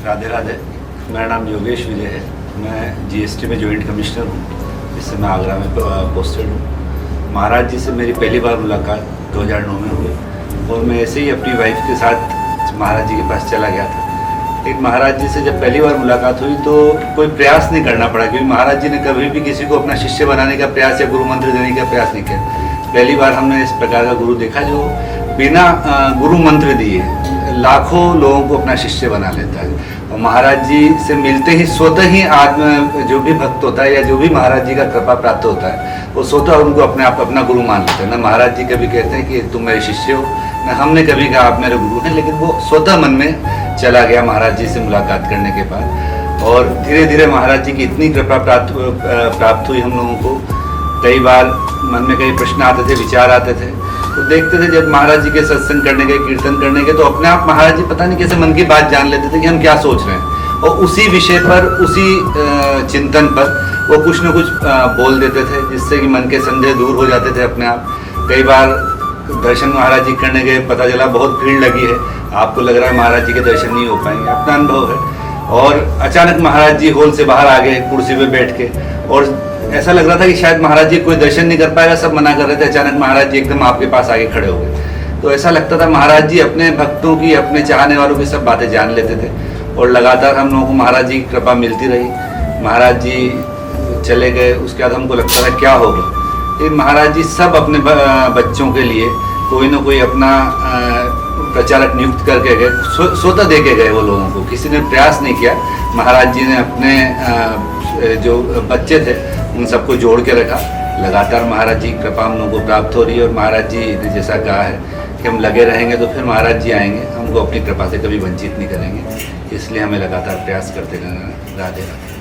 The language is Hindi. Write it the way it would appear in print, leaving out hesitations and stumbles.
राधे राधे। मेरा नाम योगेश विजय है। मैं जीएसटी में जॉइंट कमिश्नर हूँ। इससे मैं आगरा में पोस्टेड हूँ। महाराज जी से मेरी पहली बार मुलाकात 2009 में हुई और मैं ऐसे ही अपनी वाइफ के साथ महाराज जी के पास चला गया था। लेकिन महाराज जी से जब पहली बार मुलाकात हुई तो कोई प्रयास नहीं करना पड़ा, क्योंकि महाराज जी ने कभी भी किसी को अपना शिष्य बनाने का प्रयास या गुरु मंत्र देने का प्रयास नहीं किया। पहली बार हमने इस प्रकार का गुरु देखा जो बिना गुरु मंत्र दिए लाखों लोगों को अपना शिष्य बना लेता है। और महाराज जी से मिलते ही स्वतः ही जो भी भक्त होता है या जो भी महाराज जी का कृपा प्राप्त होता है वो स्वतः उनको अपने आप अपना गुरु मान लेते हैं। ना महाराज जी कभी कहते हैं कि तुम मेरे शिष्य हो, ना हमने कभी कहा आप मेरे गुरु हैं, लेकिन वो स्वतः मन में चला गया महाराज जी से मुलाकात करने के बाद। और धीरे धीरे महाराज जी की इतनी कृपा प्राप्त हुई हम लोगों को। कई बार मन में कई प्रश्न आते थे, विचार आते थे, तो देखते थे जब महाराज जी के सत्संग करने के, कीर्तन करने के, तो अपने आप महाराज जी पता नहीं कैसे मन की बात जान लेते थे कि हम क्या सोच रहे हैं, और उसी विषय पर, उसी चिंतन पर वो कुछ न कुछ बोल देते थे, जिससे कि मन के संदेह दूर हो जाते थे अपने आप। कई बार दर्शन महाराज जी करने के पता चला बहुत भीड़ लगी है, आपको लग रहा है महाराज जी के दर्शन नहीं हो पाएंगे, अपना अनुभव है, और अचानक महाराज जी हॉल से बाहर आ गए कुर्सी पे बैठ के, और ऐसा लग रहा था कि शायद महाराज जी कोई दर्शन नहीं कर पाएगा, सब मना कर रहे थे, अचानक महाराज जी एकदम आपके पास आके खड़े हो गए। तो ऐसा लगता था महाराज जी अपने भक्तों की, अपने चाहने वालों की सब बातें जान लेते थे, और लगातार हम लोगों को महाराज जी की कृपा मिलती रही। महाराज जी चले गए, उसके बाद हमको लगता था क्या होगा, लेकिन महाराज जी सब अपने बच्चों के लिए कोई ना कोई अपना प्रचारक नियुक्त करके गए, स्वतः दे के गए वो लोगों को, किसी ने प्रयास नहीं किया। महाराज जी ने अपने जो बच्चे थे उन सबको जोड़ के रखा। लगातार महाराज जी की कृपा हम लोगों को प्राप्त हो रही है, और महाराज जी ने जैसा कहा है कि हम लगे रहेंगे तो फिर महाराज जी आएंगे, हमको अपनी कृपा से कभी वंचित नहीं करेंगे, इसलिए हमें लगातार प्रयास करते रहना। राधे राधे।